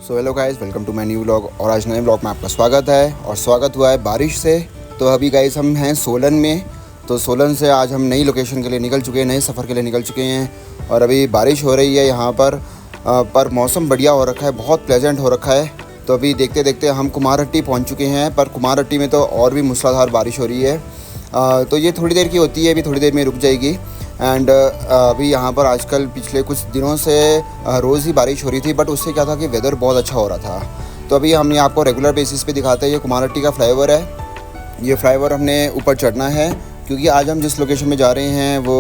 So hello guys, welcome to my new vlog. और आज नए व्लॉग में आपका स्वागत है। और स्वागत हुआ है बारिश से। तो अभी गाइस हम हैं सोलन में। तो सोलन से आज हम नई लोकेशन के लिए निकल चुके हैं, नए सफ़र के लिए निकल चुके हैं। और अभी बारिश हो रही है यहाँ पर मौसम बढ़िया हो रखा है, बहुत प्लेजेंट हो रखा है। तो अभी देखते देखते हम कुमारहट्टी पहुँच चुके हैं। पर कुमारहट्टी में तो और भी मूसलाधार बारिश हो रही है। तो ये थोड़ी देर की होती है, अभी थोड़ी देर में रुक जाएगी। एंड अभी यहाँ पर आजकल पिछले कुछ दिनों से रोज़ ही बारिश हो रही थी, बट उससे क्या था कि वेदर बहुत अच्छा हो रहा था। तो अभी हमने आपको रेगुलर बेसिस पे दिखाते हैं। ये कुमारहट्टी का फ्लाईओवर है। ये फ्लाईओवर हमने ऊपर चढ़ना है, क्योंकि आज हम जिस लोकेशन में जा रहे हैं वो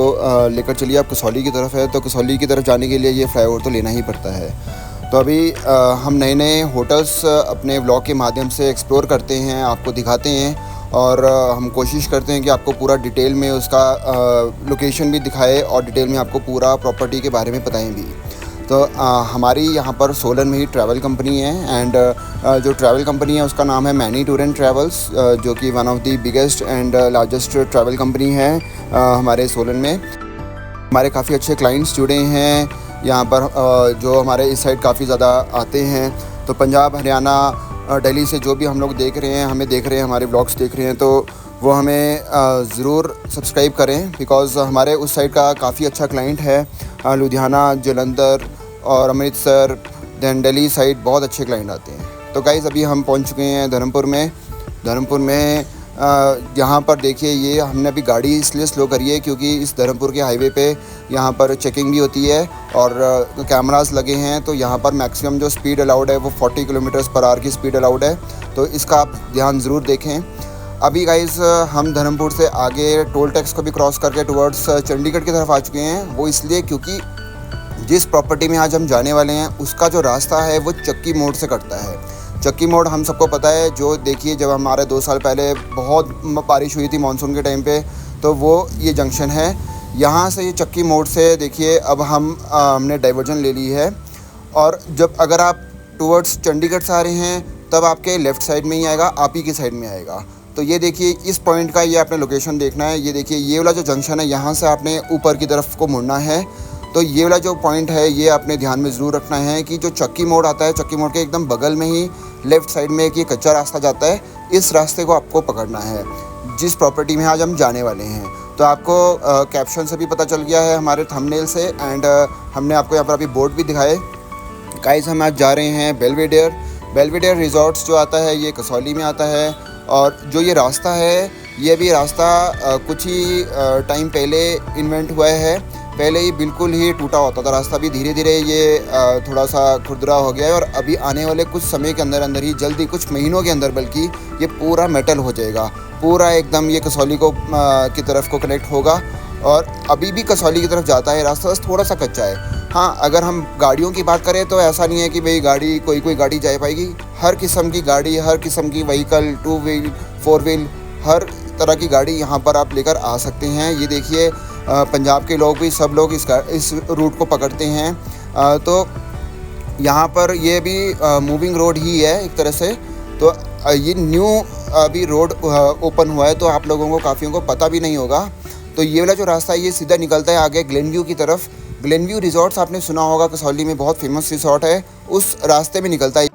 लेकर चलिए आप कसौली की तरफ है। तो कसौली की तरफ जाने के लिए ये फ्लाईओवर तो लेना ही पड़ता है। तो अभी हम नए नए होटल्स अपने व्लॉग के माध्यम से एक्सप्लोर करते हैं, आपको दिखाते हैं। और हम कोशिश करते हैं कि आपको पूरा डिटेल में उसका लोकेशन भी दिखाए और डिटेल में आपको पूरा प्रॉपर्टी के बारे में बताएं भी। तो हमारी यहाँ पर सोलन में ही ट्रैवल कंपनी है। एंड जो ट्रैवल कंपनी है उसका नाम है मैनी टूर एंड ट्रैवल्स, जो कि one of the biggest and largest travel company है हमारे सोलन में। हमारे काफ़ी अच्छे क्लाइंट्स जुड़े हैं यहाँ पर, जो हमारे इस साइड काफ़ी ज़्यादा आते हैं। तो पंजाब, हरियाणा, दिल्ली से जो भी हम लोग देख रहे हैं, हमें देख रहे हैं, हमारे व्लॉग्स देख रहे हैं, तो वो हमें ज़रूर सब्सक्राइब करें, बिकॉज़ हमारे उस साइड का काफ़ी अच्छा क्लाइंट है। लुधियाना, जालंधर और अमृतसर, दैन दिल्ली साइड बहुत अच्छे क्लाइंट आते हैं। तो गाइज़ अभी हम पहुंच चुके हैं धर्मपुर में। यहाँ पर देखिए, ये हमने अभी गाड़ी इसलिए स्लो करी है क्योंकि इस धर्मपुर के हाईवे पे यहाँ पर चेकिंग भी होती है और कैमरास लगे हैं। तो यहाँ पर मैक्सिमम जो स्पीड अलाउड है वो 40 किलोमीटर्स पर आवर की स्पीड अलाउड है। तो इसका आप ध्यान ज़रूर देखें। अभी गाइस हम धर्मपुर से आगे टोल टैक्स को भी क्रॉस करके टुवर्ड्स चंडीगढ़ की तरफ आ चुके हैं। वो इसलिए क्योंकि जिस प्रॉपर्टी में आज हम जाने वाले हैं उसका जो रास्ता है वो चक्की मोड़ से कटता है। चक्की मोड़ हम सबको पता है, जो देखिए जब हमारे 2 साल पहले बहुत बारिश हुई थी मानसून के टाइम पे, तो वो ये जंक्शन है। यहाँ से ये चक्की मोड़ से देखिए अब हमने डाइवर्जन ले ली है। और जब अगर आप टुवर्ड्स चंडीगढ़ से आ रहे हैं तब आपके लेफ़्ट साइड में ही आएगा, आप ही की साइड में आएगा। तो ये देखिए इस पॉइंट का ये आपने लोकेशन देखना है। ये देखिए ये वाला जो जंक्शन है, यहाँ से आपने ऊपर की तरफ को मुड़ना है। तो ये वाला जो पॉइंट है ये आपने ध्यान में ज़रूर रखना है कि जो चक्की मोड़ आता है, चक्की मोड़ के एकदम बगल में ही लेफ़्ट साइड में एक ये कच्चा रास्ता जाता है। इस रास्ते को आपको पकड़ना है जिस प्रॉपर्टी में आज हम जाने वाले हैं। तो आपको कैप्शन से भी पता चल गया है, हमारे थंबनेल से। एंड हमने आपको यहाँ पर अभी बोर्ड भी दिखाए। गाइस हम आज जा रहे हैं बेलवेडेयर रिजॉर्ट्स जो आता है ये कसौली में आता है। और जो ये रास्ता है, ये भी रास्ता कुछ ही टाइम पहले इन्वेंट हुआ है। पहले ही बिल्कुल ही टूटा होता था रास्ता, भी धीरे धीरे ये थोड़ा सा खुरदरा हो गया है। और अभी आने वाले कुछ समय के अंदर ही, जल्दी कुछ महीनों के अंदर बल्कि, ये पूरा मेटल हो जाएगा, पूरा एकदम ये कसौली को की तरफ को कनेक्ट होगा। और अभी भी कसौली की तरफ जाता है रास्ता, बस थोड़ा सा कच्चा है। हाँ, अगर हम गाड़ियों की बात करें तो ऐसा नहीं है कि भाई गाड़ी कोई गाड़ी जा पाएगी। हर किस्म की गाड़ी, हर किस्म की व्हीकल, 2 व्हील, 4 व्हील, हर तरह की गाड़ी यहाँ पर आप लेकर आ सकते हैं। ये देखिए पंजाब के लोग भी, सब लोग इस रूट को पकड़ते हैं। तो यहाँ पर ये भी मूविंग रोड ही है एक तरह से। तो ये न्यू अभी रोड ओपन हुआ है, तो आप लोगों को काफ़ियों को पता भी नहीं होगा। तो ये वाला जो रास्ता है ये सीधा निकलता है आगे ग्लेनव्यू की तरफ। ग्लेनव्यू रिजॉर्ट्स आपने सुना होगा, कसौली में बहुत फेमस रिजॉर्ट है, उस रास्ते में निकलता है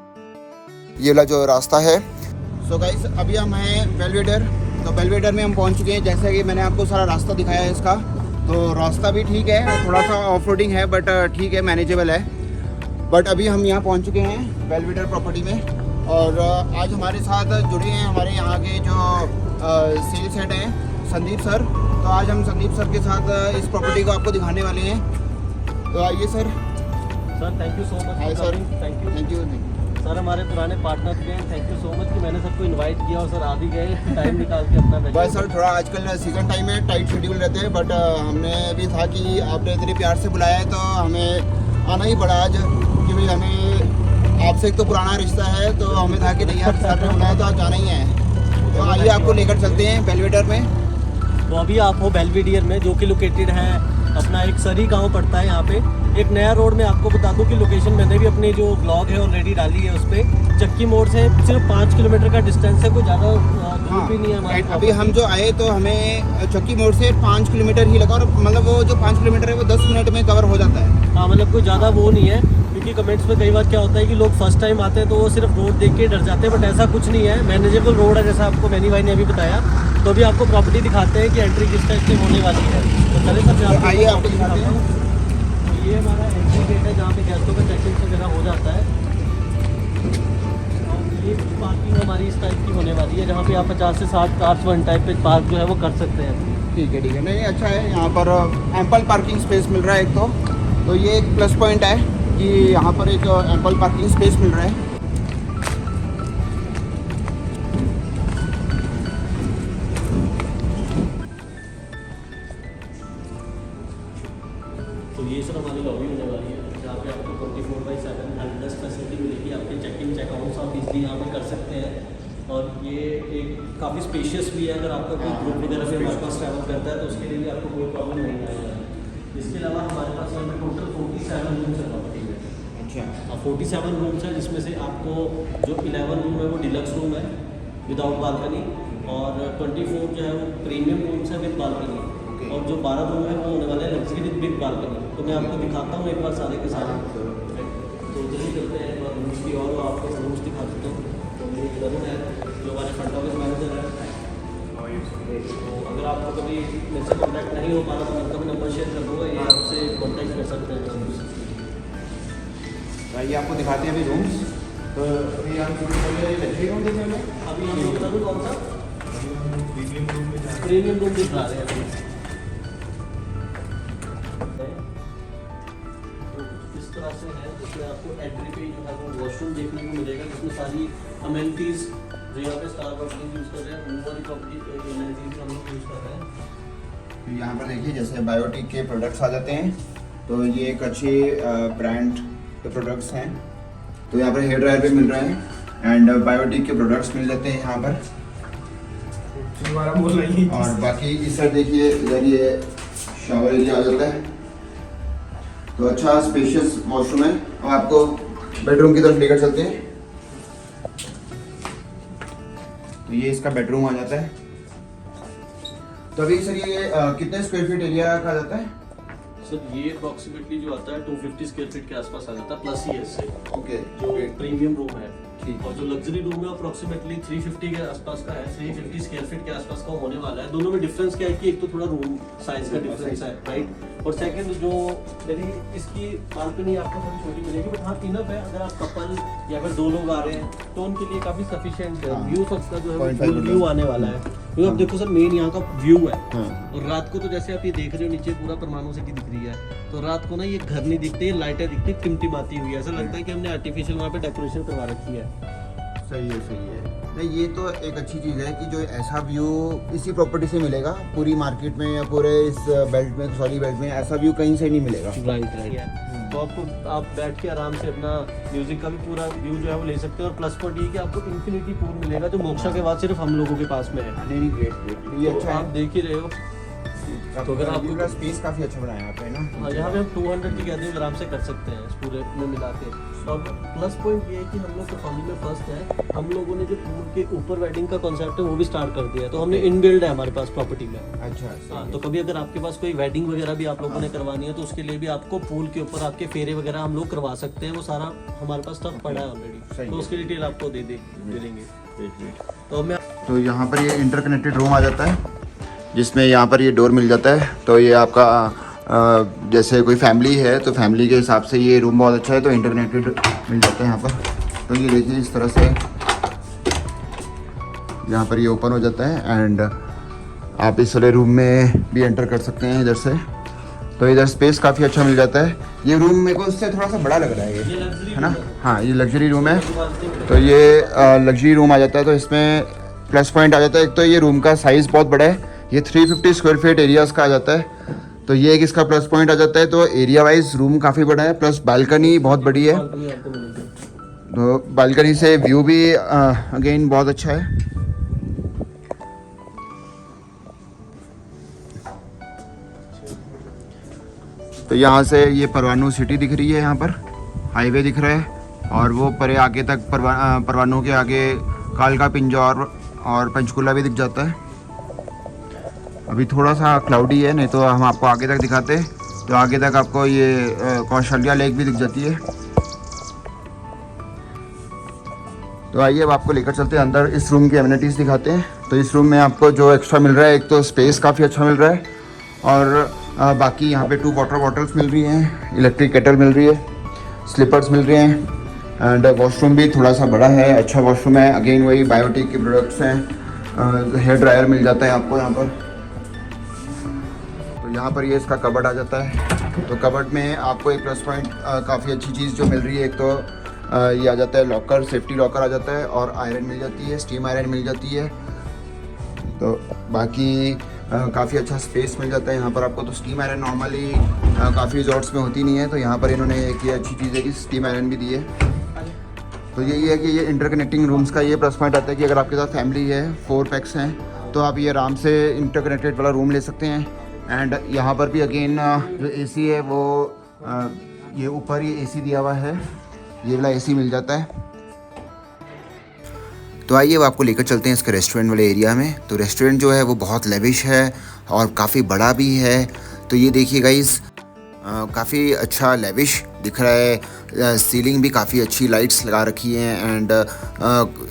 ये वाला जो रास्ता है। सो गाइस अभी हम हैं बेलवेडेयर। तो बेलवेडेयर में हम पहुंच चुके हैं। जैसे कि मैंने आपको सारा रास्ता दिखाया है इसका, तो रास्ता भी ठीक है, थोड़ा सा ऑफ रोडिंग है बट ठीक है, मैनेजेबल है। बट अभी हम यहाँ पहुँच चुके हैं बेलवेडेयर प्रॉपर्टी में। और आज हमारे साथ जुड़े हैं हमारे यहाँ के जो सेल्स हेड हैं, संदीप सर। तो आज हम संदीप सर के साथ इस प्रॉपर्टी को आपको दिखाने वाले हैं। तो आइए sir. Thank you so much. Hi sir. Thank you sir, हमारे पुराने पार्टनर भी हैं। थैंक यू सो मच कि मैंने सबको इनवाइट किया और सर आ भी गए टाइम निकाल के अपना। बस सर थोड़ा आजकल सीज़न टाइम है, टाइट शेड्यूल रहते हैं, बट हमने भी था कि आपने इतने प्यार से बुलाया है तो हमें आना ही पड़ा आज, क्योंकि भाई हमें आपसे एक तो पुराना रिश्ता है, तो हमें था कि नहीं यार सर ने बुलाया तो आज जाना ही है। तो आइए आपको लेकर चलते हैं बेलवेडेयर में। तो अभी आप हो बेलवेडियर में, जो कि लोकेटेड है अपना एक सरी गांव पड़ता है यहाँ पे। एक नया रोड में आपको बता दूं कि लोकेशन मैंने भी अपनी जो ब्लॉग है ऑलरेडी डाली है उस पर। चक्की मोड़ से सिर्फ 5 किलोमीटर का डिस्टेंस है, कोई ज़्यादा दूर भी नहीं है हमारे। अभी हम जो आए तो हमें चक्की मोड़ से 5 किलोमीटर ही लगा, और मतलब वो जो 5 किलोमीटर है वो 10 मिनट में कवर हो जाता है। हाँ, मतलब कोई ज़्यादा वो नहीं है, क्योंकि क्योंकि कमेंट्स में कई बार क्या होता है कि लोग फर्स्ट टाइम आते हैं तो वो सिर्फ रोड देख के डर जाते हैं, बट ऐसा कुछ नहीं है। मैनेजेबल रोड है, जैसा आपको मैनी भाई ने अभी बताया। तो अभी आपको प्रॉपर्टी दिखाते हैं कि एंट्री किस टाइप से होने वाली है। तो चले सर, मैं आइए आपको दिखाते हैं। तो ये हमारा एंट्री गेट है जहाँ पे गेस्टों का चेक इन वगैरह हो जाता है। और ये पार्किंग हमारी इस टाइप की होने वाली है जहाँ पे आप 50 से 60 कार्स वन टाइप पे पार्क जो है वो कर सकते हैं। ठीक है, नहीं अच्छा है। यहाँ पर एम्पल पार्किंग स्पेस मिल रहा है एक तो ये एक प्लस पॉइंट है कि यहाँ पर एक एम्पल पार्किंग स्पेस मिल रहा है। तो ये सर हमारी लॉबी होने वाली है जहाँ पे आपको 24/7 हेल्प डेस्क फैसिलिटी मिलेगी। आपके चेक इन चेकआउट्स आप इजली यहाँ पे कर सकते हैं। और ये एक काफ़ी स्पेशियस भी है। अगर आपका कोई ग्रुप वगैरह भी हमारे पास ट्रैवल करता है तो उसके लिए भी आपको कोई प्रॉब्लम नहीं आएगा। इसके अलावा हमारे पास यहाँ पे टोटल 47 रूम्स है प्रॉपर्टी में। अच्छा, 47 रूम्स है जिसमें से आपको जो 11 रूम है वो डिलक्स रूम है विदाउट बालकनी, और 24 जो है वो प्रीमियम रूम्स है विद बालकनी, और जो 12 रूम है वो होने वाले हैं लग्जरी विद बालकनी। तो मैं आपको दिखाता हूँ एक बार सारे के सारे। तो जल्दी करते हैं एक बार रूम्स की, और आपको रूम्स दिखा देता हूँ। तो ये वरुण है जो हमारे फ्रंट ऑफिस मैनेजर है। तो अगर आपको कभी मेरे से कॉन्टैक्ट नहीं हो पा रहा तो मैं कभी नंबर शेयर कर दूँगा, ये आपसे कॉन्टैक्ट कर सकते हैं। आइए आपको दिखाते हैं अभी रूम्स। तो अभी हम लग्जरी रूम देखें हमें। अभी हम लोग बता दूँ कौन सा प्रीमियम रूम दिखा रहे हैं अभी। तो इस तरह से है जिसमें आपको एंट्री पे जो है वो वॉशरूम देखने को मिलेगा, जिसमें सारी अमेनिटीज़ जो यहाँ पे स्टार प्रॉपर्टीज यूज़ कर रहे हैं वो वाली प्रॉपर्टी अमेनिटीज़ हम लोग यूज़ कर रहे हैं। तो यहाँ पर देखिए जैसे बायोटिक के प्रोडक्ट्स आ जाते हैं, तो ये एक अच्छे ब्रांड के प्रोडक्ट्स हैं। तो यहाँ पर हेयर ड्रायर भी मिल रहा है एंड बायोटिक के प्रोडक्ट्स मिल जाते हैं यहाँ पर। और बाकी इस साइड देखिए इधर ये शावर एरिया आ जाता है। तो अच्छा स्पेशियस वॉशरूम है। और आपको बेडरूम की तरफ लेकर चलते हैं। तो ये इसका बेडरूम आ जाता है। तो अभी सर ये कितने स्क्वायर फीट एरिया का जाता है? सर ये अप्रॉक्सीमेटली जो आता है 250 स्क्वायर फीट के आसपास आ जाता है प्लस ही से। ओके, जो प्रीमियम रूम है, ठीक। और जो लग्जरी रूम है अप्रॉक्सीमेटली 350 के आसपास का है, 350 स्क्वायर फीट के आसपास का होने वाला है। दोनों में डिफरेंस क्या है कि एक तो थोड़ा रूम साइज का डिफरेंस है, राइट। और सेकंड जो यदि इसकी बालकनी आपको थोड़ी छोटी मिलेगी, बट हाँ इनफ है अगर आप कपल या फिर 2 लोग आ रहे हैं तो उनके लिए काफी सफिशिएंट है। व्यू सबका जो है फुल व्यू आने वाला है। तो आप देखो सर मेन यहाँ का व्यू है। और रात को तो जैसे आप ये देख रहे हो नीचे पूरा परमाणु सिटी दिख रही है, तो रात को ना ये घर नहीं दिखते, ये लाइटें दिखती टिमटिमाती हुई है। ऐसा लगता है कि हमने आर्टिफिशियल वहाँ पे डेकोरेशन करवा रखी है। सही है। नहीं ये तो एक अच्छी चीज़ है कि जो ऐसा व्यू इसी प्रॉपर्टी से मिलेगा। पूरी मार्केट में या पूरे इस बेल्ट में, सॉरी बेल्ट में ऐसा व्यू कहीं से नहीं मिलेगा। राइट। तो आपको आप बैठ के आराम से अपना म्यूजिक का भी पूरा व्यू जो है वो ले सकते हैं। और प्लस पॉइंट ये कि आपको इंफिनिटी पूल मिलेगा जो मोक्षा के बाद सिर्फ हम लोगों के पास में है। नहीं ग्रेट, ये अच्छा आप देख ही रहे हो। तो अगर आपको पूरा स्पेस काफ़ी अच्छा बनाया यहाँ पे ना। हाँ, यहाँ पे हम 200 की गैदरिंग आराम से कर सकते हैं इस पूरे में मिला के। और प्लस पॉइंट ये है कि हम लोग तो फैमिली में फर्स्ट है, हम लोगों ने जो पूल के ऊपर वेडिंग का कॉन्सेप्ट है वो भी स्टार्ट कर दिया है। तो हमने इनबिल्ड है हमारे पास प्रॉपर्टी में। अच्छा, हाँ, तो कभी अगर आपके पास कोई वेडिंग वगैरह भी आप लोगों ने करवानी है तो उसके लिए भी आपको पूल के ऊपर आपके फेरे वगैरह हम लोग करवा सकते हैं। वो सारा हमारे पास स्टफ पड़ा है ऑलरेडी, तो उसकी डिटेल आपको दे देंगे। तो यहाँ पर ये इंटरकनेक्टेड रूम आ जाता है जिसमें यहाँ पर ये डोर मिल जाता है। तो ये आपका जैसे कोई फैमिली है तो फैमिली के हिसाब से ये रूम बहुत अच्छा है, तो इंटरकनेक्टेड मिल जाता है यहाँ पर। तो ये देखिए इस तरह से यहाँ पर ये ओपन हो जाता है एंड आप इस वाले रूम में भी एंटर कर सकते हैं इधर से। तो इधर स्पेस काफ़ी अच्छा मिल जाता है। ये रूम मेरे को उससे थोड़ा सा बड़ा लग रहा है ये है ना। हाँ, ये लग्जरी रूम है। तो ये लग्जरी रूम आ जाता है। तो इसमें प्लस पॉइंट आ जाता है, एक तो ये रूम का साइज़ बहुत बड़ा है, ये 350 स्क्वायर फीट एरियाज़ का आ जाता है। तो ये एक इसका प्लस पॉइंट आ जाता है। तो एरिया वाइज रूम काफ़ी बड़ा है, प्लस बालकनी बहुत बड़ी है। तो बालकनी से व्यू भी अगेन बहुत अच्छा है। तो यहाँ से ये परवाणु सिटी दिख रही है, यहाँ पर हाईवे दिख रहा है और वो परे आगे तक परवाणु के आगे कालका पिंजौर और पंचकुला भी दिख जाता है। अभी थोड़ा सा क्लाउडी है, नहीं तो हम आपको आगे तक दिखाते। तो आगे तक आपको ये कौशल्या लेक भी दिख जाती है। तो आइए अब आपको लेकर चलते हैं अंदर, इस रूम की एमिनिटीज़ दिखाते हैं। तो इस रूम में आपको जो एक्स्ट्रा मिल रहा है, एक तो स्पेस काफ़ी अच्छा मिल रहा है और बाकी यहाँ पे 2 वाटर बॉटल्स मिल रही हैं, इलेक्ट्रिक केटल मिल रही है, स्लीपर्स मिल रहे हैं एंड वॉशरूम भी थोड़ा सा बड़ा है, अच्छा वॉशरूम है। अगेन वही बायोटिक के प्रोडक्ट्स हैं। हेयर ड्रायर मिल जाता है आपको यहाँ पर। तो यहाँ पर ये इसका कबर्ड आ जाता है। तो कबर्ड में आपको एक प्लस पॉइंट काफ़ी अच्छी चीज़ जो मिल रही है, एक तो ये आ जाता है लॉकर, सेफ्टी लॉकर आ जाता है और आयरन मिल जाती है, स्टीम आयरन मिल जाती है। तो बाकी काफ़ी अच्छा स्पेस मिल जाता है यहाँ पर आपको। तो स्टीम आयरन नॉर्मली काफ़ी रिजॉर्ट्स में होती नहीं है, तो यहाँ पर इन्होंने एक ये अच्छी चीज़ है कि स्टीम आयरन भी दी है। तो यही है कि ये इंटरकनेक्टिंग रूम्स का ये प्लस पॉइंट आता है कि अगर आपके साथ फैमिली है, 4 पैक्स हैं, तो आप ये आराम से इंटरकनेक्टेड वाला रूम ले सकते हैं। एंड यहाँ पर भी अगेन जो एसी है वो ये ऊपर ही एसी दिया हुआ है, ये वाला एसी मिल जाता है। तो आइए अब आपको लेकर चलते हैं इसके रेस्टोरेंट वाले एरिया में। तो रेस्टोरेंट जो है वो बहुत लेविश है और काफ़ी बड़ा भी है। तो ये देखिए गाइस, काफ़ी अच्छा लेविश दिख रहा है। सीलिंग भी काफ़ी अच्छी, लाइट्स लगा रखी हैं एंड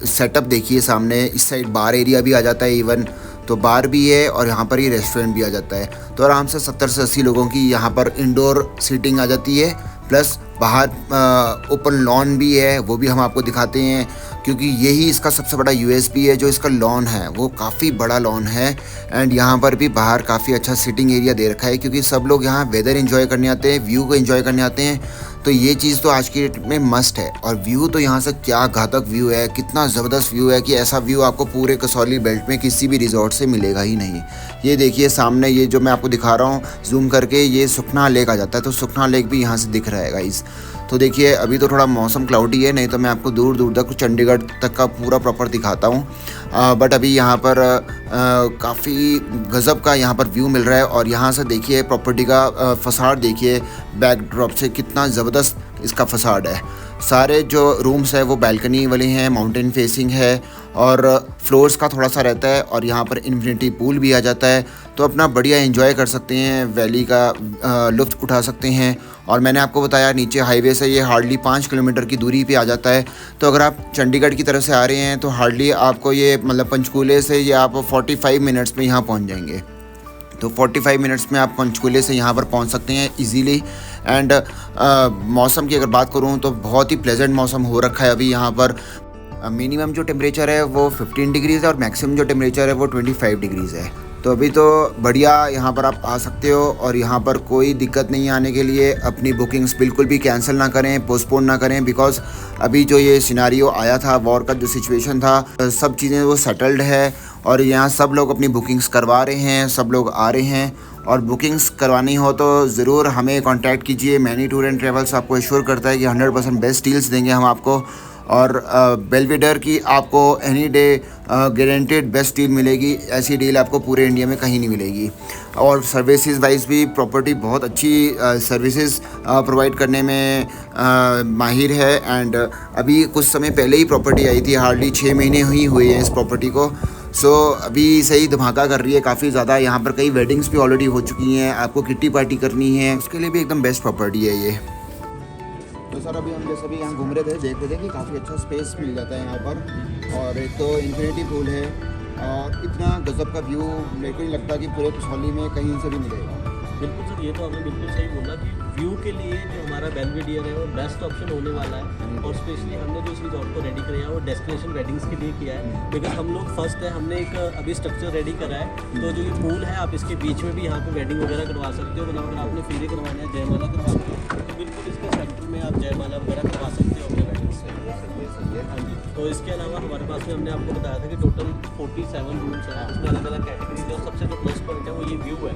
सेटअप देखिए सामने। इस साइड बार एरिया भी आ जाता है इवन, तो बार भी है और यहाँ पर ही रेस्टोरेंट भी आ जाता है। तो आराम से 70 से 80 लोगों की यहाँ पर इंडोर सीटिंग आ जाती है, प्लस बाहर ओपन लॉन भी है, वो भी हम आपको दिखाते हैं क्योंकि यही इसका सबसे बड़ा यूएसपी है। जो इसका लॉन है वो काफ़ी बड़ा लॉन है एंड यहाँ पर भी बाहर काफ़ी अच्छा सिटिंग एरिया दे रखा है क्योंकि सब लोग यहाँ वेदर एंजॉय करने आते हैं, व्यू को एंजॉय करने आते हैं। तो ये चीज़ तो आज की डेट में मस्ट है। और व्यू तो यहाँ से क्या घातक व्यू है, कितना ज़बरदस्त व्यू है कि ऐसा व्यू आपको पूरे कसौली बेल्ट में किसी भी रिजॉर्ट से मिलेगा ही नहीं। ये देखिए सामने, ये जो मैं आपको दिखा रहा हूँ जूम करके, ये सुखना लेक आ जाता है। तो सुखना लेक भी यहाँ से दिख रहा है गाइस। तो देखिए अभी तो थोड़ा मौसम क्लाउडी है, नहीं तो मैं आपको दूर दूर तक चंडीगढ़ तक का पूरा प्रॉपर दिखाता हूँ। बट अभी यहाँ पर काफ़ी गज़ब का यहाँ पर व्यू मिल रहा है। और यहाँ से देखिए प्रॉपर्टी का फसाड देखिए, बैकड्रॉप से कितना ज़बरदस्त इसका फसाड है। सारे जो रूम्स है वो बैल्कनी वाले हैं, माउंटेन फेसिंग है और फ्लोर्स का थोड़ा सा रहता है और यहाँ पर इन्फिनिटी पूल भी आ जाता है। तो अपना बढ़िया एंजॉय कर सकते हैं, वैली का लुत्फ़ उठा सकते हैं। और मैंने आपको बताया नीचे हाईवे से ये हार्डली 5 किलोमीटर की दूरी पे आ जाता है। तो अगर आप चंडीगढ़ की तरफ से आ रहे हैं तो हार्डली आपको ये मतलब पंचकूले से ये आप 45 मिनट्स में यहाँ पहुँच जाएंगे। तो 45 मिनट्स में आप पंचकूले से यहाँ पर पहुँच सकते हैं इजीली। एंड मौसम की अगर बात करूँ तो बहुत ही प्लेजेंट मौसम हो रखा है अभी यहाँ पर। मिनिमम जो टेम्परेचर है वो 15 डिग्रीज़ है और मैक्सिमम जो टेम्परेचर है वो 25 डिग्रीज़ है। तो अभी तो बढ़िया यहाँ पर आप आ सकते हो और यहाँ पर कोई दिक्कत नहीं है आने के लिए। अपनी बुकिंग्स बिल्कुल भी कैंसिल ना करें, पोस्टपोन ना करें, बिकॉज़ अभी जो ये सिनारियो आया था, वॉर का जो सिचुएशन था, सब चीज़ें वो सेटल्ड है और यहाँ सब लोग अपनी बुकिंग्स करवा रहे हैं, सब लोग आ रहे हैं। और बुकिंग्स करवानी हो तो ज़रूर हमें कांटेक्ट कीजिए। मैनी टूर एंड ट्रेवल्स आपको एश्योर करता है कि 100% बेस्ट डील्स देंगे हम आपको। और बेलवेडर की आपको any day guaranteed best deal मिलेगी। ऐसी डील आपको पूरे इंडिया में कहीं नहीं मिलेगी। और सर्विसेज वाइज भी प्रॉपर्टी बहुत अच्छी सर्विसेज प्रोवाइड करने में माहिर है। एंड अभी कुछ समय पहले ही प्रॉपर्टी आई थी, हार्डली 6 महीने ही हुए हैं इस प्रॉपर्टी को। सो अभी सही धमाका कर रही है काफ़ी ज़्यादा। यहाँ पर कई वेडिंग्स भी ऑलरेडी हो चुकी हैं, आपको किट्टी पार्टी करनी है उसके लिए भी एकदम बेस्ट प्रॉपर्टी है ये। तो सर अभी हम जैसे भी यहाँ घूम रहे थे, देख रहे थे कि काफ़ी अच्छा स्पेस मिल जाता है यहाँ पर। और एक तो इन्फिनिटी पूल है और इतना गजब का व्यू मेरे को नहीं लगता कि पूरे कसौली में कहीं से भी मिलेगा। बिल्कुल सर, ये तो आपने बिल्कुल सही बोला कि व्यू के लिए जो हमारा बेलवेडियर है वो बेस्ट ऑप्शन होने वाला है। और स्पेशली हमने जो इस रिजॉर्ट को रेडी किया है वो डेस्टिनेशन वेडिंग्स के लिए किया है, बिकॉज हम लोग फर्स्ट है, हमने एक अभी स्ट्रक्चर रेडी करा है। तो जो ये पूल है आप इसके बीच में भी यहाँ पे वेडिंग वगैरह करवा सकते हो। मतलब अगर आपने फेरे करवाना है, जयमाला करवाना है, तो बिल्कुल इसके सेंटर में आप जयमाला वगैरह करवा सकते हो अपने वेडिंग से। हाँ जी। तो इसके अलावा हमारे पास में हमने आपको बताया था कि टोटल 47 रूम्स हैं, उसमें अलग अलग कैटेगरी है। और सबसे जो प्लस पॉइंट है वो ये व्यू है,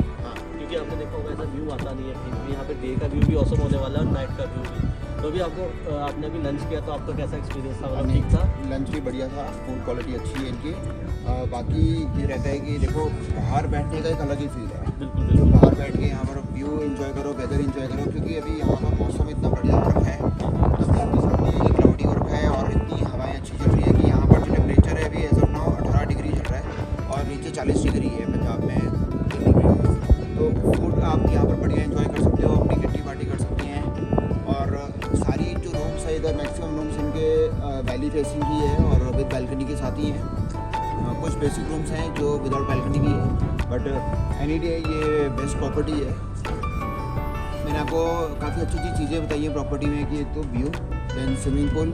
क्योंकि आपने देखा होगा ऐसा व्यू आता नहीं है कहीं भी। यहाँ पे डे का व्यू भी औसम होने वाला है और नाइट का व्यू भी। तो अभी आपको आपने अभी लंच किया तो आपका कैसा एक्सपीरियंस था? मतलब ठीक था? लंच भी बढ़िया था, फूड क्वालिटी अच्छी है इनकी। बाकी ये रहता है कि देखो बाहर बैठने का एक अलग ही फील है। बिल्कुल बिल्कुल। बाहर बैठ के यहाँ पर व्यू एंजॉय करो, वेदर एंजॉय करो, क्योंकि अभी यहाँ का मौसम इतना बढ़िया हो रखा है। आपके सामने ये क्लाउडी हो रखा है और इतनी हवाएं अच्छी चल रही है कि यहाँ पर जो टेम्परेचर है अभी एज ऑफ नाउ 18 डिग्री चल रहा है और नीचे 40 डिग्री है पंजाब में, दिल्ली में। तो फूड आप यहाँ पर बढ़िया एंजॉय कर सकते हो, अपनी किट्टी पार्टी कर सकती हैं। और सारी जो रूम्स है इधर मैक्सिमम रूम्स इनके वैली फेसिंग ही है और विद बैल्कनी के साथ ही है। कुछ बेसिक रूम्स हैं जो विदाउट बैल्कनी भी है, बट एनी डे ये बेस्ट प्रॉपर्टी है। मैंने आपको काफ़ी अच्छी अच्छी चीज़ें बताई हैं प्रॉपर्टी में कि एक तो व्यू, देन स्विमिंग पूल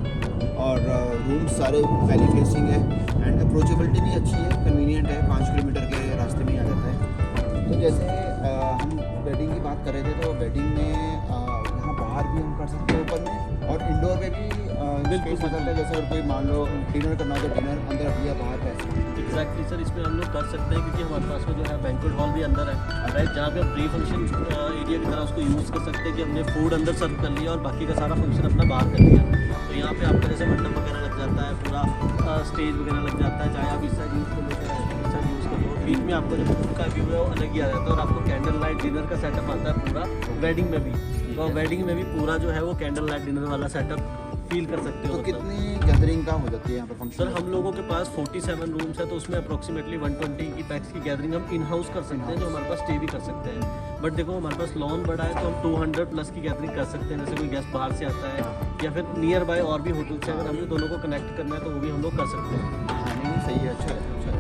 और रूम्स सारे वैली फेसिंग है एंड अप्रोचेबिलिटी भी अच्छी है, कन्वीनियंट है, 5 किलोमीटर के रास्ते में ही आ जाता है। तो जैसे हम वेडिंग की बात कर रहे थे, तो वेडिंग में यहाँ बाहर भी हम कर सकते हैं ओपन में, और इंडोर में भी स्पेस हो जाता है। जैसे अगर कोई मान लो डिनर करना हो तो डिनर अंदर भी या बाहर कैसे। एग्जैक्टली सर, इसमें हम लोग कर सकते हैं क्योंकि हमारे पास में जो है बैंक्वेट हॉल भी अंदर है, राइट, जहाँ पे हम प्री फंक्शन एरिया की तरह उसको यूज़ कर सकते हैं कि हमने फूड अंदर सर्व कर लिया और बाकी का सारा फंक्शन अपना बाहर कर लिया। तो यहाँ पे आपका जैसे मंडप वगैरह लग जाता है, पूरा स्टेज वगैरह लग जाता है, चाहे आप इस साइड यूज़ कर लो चाहे इस साइड यूज़ कर लो। बीच में आपको जो फूड का व्यू है वो अलग ही आ जाता है और आपको कैंडल लाइट डिनर का सेटअप आता है पूरा वेडिंग में भी। तो वेडिंग में भी पूरा जो है वो कैंडल लाइट डिनर वाला सेटअप फील कर सकते हो। तो कितनी गैदरिंग का हो जाती है यहाँ पर फंक्शन? सर हम लोगों के पास 47 रूम्स है, तो उसमें अप्रोक्सीमेटली 120 की पैक्स की गैदरिंग हम इन हाउस कर सकते हैं, जो हमारे पास स्टे भी कर सकते हैं। बट देखो हमारे पास लॉन बड़ा है तो हम 200 प्लस की गैदरिंग कर सकते हैं। जैसे कोई गेस्ट बाहर से आता है या फिर नियर बाय और भी होटल से अगर हमें दोनों को कनेक्ट करना है तो वो भी हम लोग कर सकते हैं। हाँ नहीं सही है, अच्छा है, अच्छा है।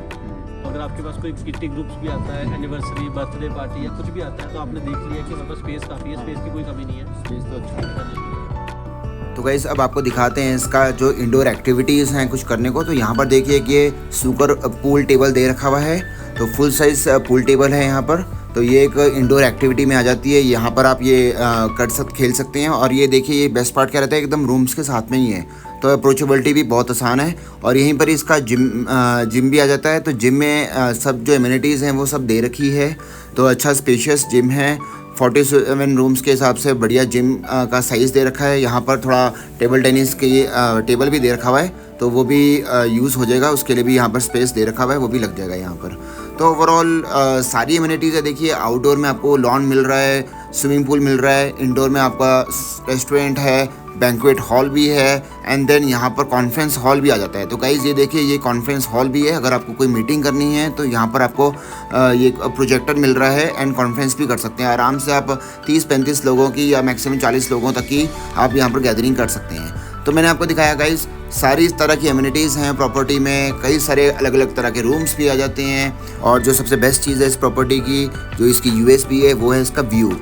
अगर आपके पास कोई किटी ग्रुप्स भी आता है, एनिवर्सरी, बर्थडे पार्टी या कुछ भी आता है, तो आपने देख लिया कि हमारे पास स्पेस काफ़ी है, स्पेस की कोई कमी नहीं है। स्पेस तो अच्छा है। तो गाइस अब आपको दिखाते हैं इसका जो इंडोर एक्टिविटीज़ हैं कुछ करने को। तो यहाँ पर देखिए कि ये स्नूकर पूल टेबल दे रखा हुआ है, तो फुल साइज पूल टेबल है यहाँ पर। तो ये एक इंडोर एक्टिविटी में आ जाती है, यहाँ पर आप ये खेल सकते हैं। और ये देखिए ये बेस्ट पार्ट क्या रहता है, एकदम रूम्स के साथ में ही है, तो अप्रोचेबिलिटी भी बहुत आसान है। और यहीं पर इसका जिम भी आ जाता है। तो जिम में सब जो एमिनिटीज़ हैं वो सब दे रखी है, तो अच्छा स्पेशियस जिम है। 47 रूम्स के हिसाब से बढ़िया जिम का साइज़ दे रखा है। यहाँ पर थोड़ा टेबल टेनिस की टेबल भी दे रखा हुआ है, तो वो भी यूज़ हो जाएगा, उसके लिए भी यहाँ पर स्पेस दे रखा हुआ है, वो भी लग जाएगा यहाँ पर। तो ओवरऑल सारी एमिनिटीज़ है। देखिए आउटडोर में आपको लॉन मिल रहा है, स्विमिंग पूल मिल रहा है, इंडोर में आपका रेस्टोरेंट है, बैंक्वेट हॉल भी है, एंड देन यहाँ पर कॉन्फ्रेंस हॉल भी आ जाता है। तो गाइज़ ये देखिए ये कॉन्फ्रेंस हॉल भी है। अगर आपको कोई मीटिंग करनी है तो यहाँ पर आपको ये प्रोजेक्टर मिल रहा है एंड कॉन्फ्रेंस भी कर सकते हैं। आराम से आप 30-35 लोगों की या मैक्सिमम 40 लोगों तक की आप यहाँ पर गैदरिंग कर सकते हैं। तो मैंने आपको दिखाया गाइज़ सारी इस तरह की एमिनिटीज़ हैं प्रॉपर्टी में, कई सारे अलग अलग तरह के रूम्स भी आ जाते हैं। और जो सबसे बेस्ट चीज़ है इस प्रॉपर्टी की, जो इसकी यूएसपी है, वो है इसका व्यू।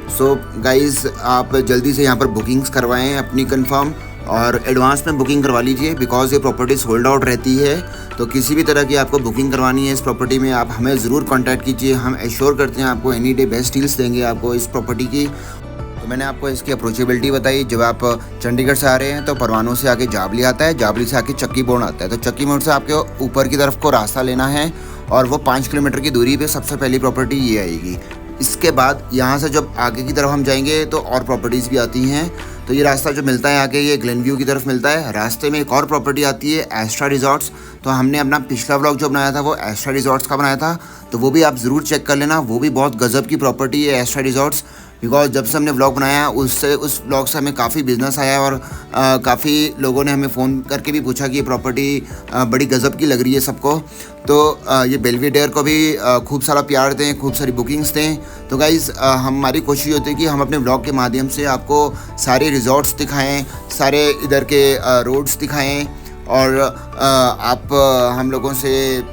सो गाइज़ आप जल्दी से यहाँ पर बुकिंग्स करवाएं अपनी कंफर्म, और एडवांस में बुकिंग करवा लीजिए बिकॉज़ ये प्रॉपर्टी सोल्ड आउट रहती है। तो किसी भी तरह की आपको बुकिंग करवानी है इस प्रॉपर्टी में, आप हमें ज़रूर कांटेक्ट कीजिए। हम एश्योर करते हैं आपको एनी डे बेस्ट डील्स देंगे आपको इस प्रॉपर्टी की। तो मैंने आपको इसकी अप्रोचेबिलिटी बताई। जब आप चंडीगढ़ से आ रहे हैं तो परवानों से आके जाबली आता है, जाबली से आके चक्की मोड़ आता है। तो चक्की मोड़ से आपके ऊपर की तरफ को रास्ता लेना है और वो 5 किलोमीटर की दूरी पे सबसे पहली प्रॉपर्टी ये आएगी। इसके बाद यहाँ से जब आगे की तरफ हम जाएंगे तो और प्रॉपर्टीज़ भी आती हैं। तो ये रास्ता जो मिलता है आगे ये ग्लेन व्यू की तरफ मिलता है। रास्ते में एक और प्रॉपर्टी आती है एस्ट्रा रिजॉर्ट्स। तो हमने अपना पिछला व्लॉग जो बनाया था वो एस्ट्रा रिजॉर्ट्स का बनाया था, तो वो भी आप ज़रूर चेक कर लेना। वो भी बहुत गज़ब की प्रॉपर्टी है एस्ट्रा रिजॉर्ट्स, बिकॉज जब से हमने व्लॉग बनाया उस व्लॉग से हमें काफ़ी बिजनेस आया है और काफ़ी लोगों ने हमें फ़ोन करके भी पूछा कि ये प्रॉपर्टी बड़ी गज़ब की लग रही है सबको। तो ये बेल्वेडेयर को भी खूब सारा प्यार दें, खूब सारी बुकिंग्स दें। तो गाइज़ हमारी कोशिश होती है कि हम अपने व्लॉग के माध्यम से आपको सारे रिजॉर्ट्स दिखाएं, सारे इधर के रोड्स दिखाएं, और आप हम लोगों से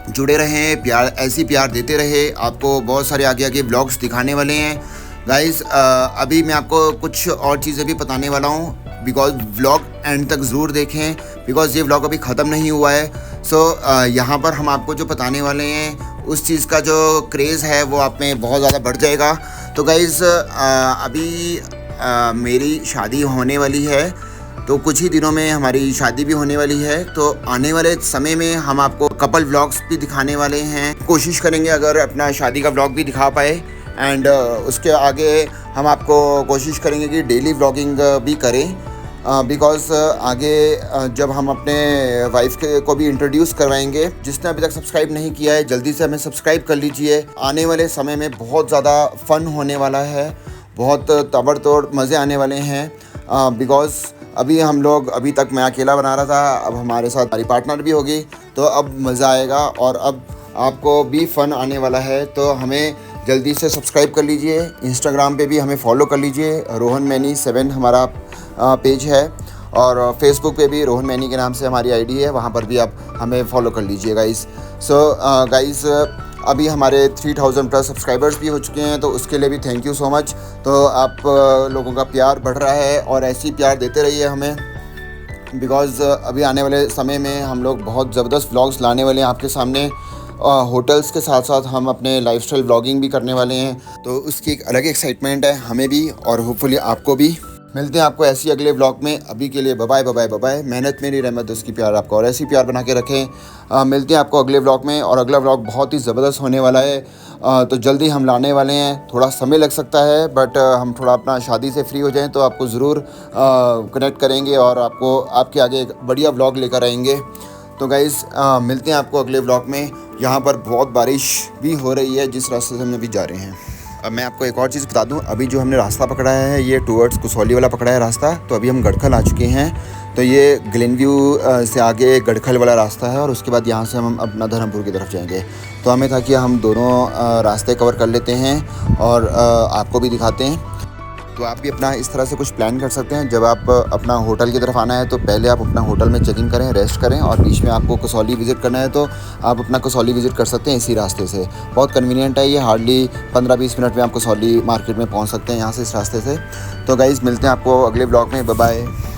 जुड़े रहें, प्यार ऐसी प्यार देते रहे। आपको बहुत सारे आगे आगे व्लॉग्स दिखाने वाले हैं गाइज़। अभी मैं आपको कुछ और चीज़ें भी बताने वाला हूँ, बिकॉज व्लॉग एंड तक ज़रूर देखें, बिकॉज ये व्लॉग अभी ख़त्म नहीं हुआ है। सो यहाँ पर हम आपको जो बताने वाले हैं उस चीज़ का जो क्रेज़ है वो आप में बहुत ज़्यादा बढ़ जाएगा। तो गाइज़ अभी मेरी शादी होने वाली है, तो कुछ ही दिनों में हमारी शादी भी होने वाली है। तो आने वाले समय में हम आपको कपल व्लॉग्स भी दिखाने वाले हैं। कोशिश करेंगे अगर अपना शादी का व्लॉग भी दिखा पाए, एंड उसके आगे हम आपको कोशिश करेंगे कि डेली व्लॉगिंग भी करें, बिकॉज़ आगे जब हम अपने वाइफ को भी इंट्रोड्यूस करवाएंगे। जिसने अभी तक सब्सक्राइब नहीं किया है जल्दी से हमें सब्सक्राइब कर लीजिए। आने वाले समय में बहुत ज़्यादा फ़न होने वाला है, बहुत ताबड़तोड़ मज़े आने वाले हैं, बिकॉज़ अभी तक मैं अकेला बना रहा था, अब हमारे साथ हमारी पार्टनर भी होगी, तो अब मज़ा आएगा और अब आपको भी फ़न आने वाला है। तो हमें जल्दी से सब्सक्राइब कर लीजिए, इंस्टाग्राम पे भी हमें फॉलो कर लीजिए, रोहन मैनी 7 हमारा पेज है। और फेसबुक पे भी रोहन मैनी के नाम से हमारी आईडी है, वहाँ पर भी आप हमें फॉलो कर लीजिए गाइस। सो गाइस अभी हमारे 3000 प्लस सब्सक्राइबर्स भी हो चुके हैं, तो उसके लिए भी थैंक यू सो मच। तो आप लोगों का प्यार बढ़ रहा है और ऐसे ही प्यार देते रहिए हमें, बिकॉज़ अभी आने वाले समय में हम लोग बहुत ज़बरदस्त व्लॉग्स लाने वाले हैं आपके सामने। होटल्स के साथ साथ हम अपने लाइफस्टाइल व्लॉगिंग भी करने वाले हैं, तो उसकी एक अलग एक्साइटमेंट है हमें भी और होपफुली आपको भी। मिलते हैं आपको ऐसी अगले व्लॉग में। अभी के लिए बाय बाय बाय बाय। मेहनत मेरी रहमत उसकी प्यार आपको और ऐसी प्यार बना के रखें। मिलते हैं आपको अगले व्लॉग में, और अगला व्लॉग बहुत ही ज़बरदस्त होने वाला है। तो जल्दी हम लाने वाले हैं, थोड़ा समय लग सकता है, बट हम थोड़ा अपना शादी से फ्री हो जाएं तो आपको ज़रूर कनेक्ट करेंगे और आपको आपके आगे एक बढ़िया व्लॉग लेकर आएंगे। तो गाइज़ मिलते हैं आपको अगले व्लॉग में। यहाँ पर बहुत बारिश भी हो रही है जिस रास्ते से हम अभी जा रहे हैं। अब मैं आपको एक और चीज़ बता दूं, अभी जो हमने रास्ता पकड़ा है ये टूवर्ड्स कसौली वाला पकड़ा है रास्ता। तो अभी हम गड़खल आ चुके हैं, तो ये ग्लेन व्यू से आगे गड़खल वाला रास्ता है और उसके बाद यहाँ से हम अपना धर्मपुर की तरफ जाएंगे। तो हमें था कि हम दोनों रास्ते कवर कर लेते हैं और आपको भी दिखाते हैं। तो आप भी अपना इस तरह से कुछ प्लान कर सकते हैं। जब आप अपना होटल की तरफ आना है तो पहले आप अपना होटल में चेक इन करें, रेस्ट करें, और बीच में आपको कसौली विज़िट करना है तो आप अपना कसौली विज़िट कर सकते हैं इसी रास्ते से। बहुत कन्वीनियंट है ये, हार्डली 15-20 मिनट में आप कसौली मार्केट में पहुंच सकते हैं यहाँ से इस रास्ते से। तो गाइज़ मिलते हैं आपको अगले ब्लॉग में। Bye bye.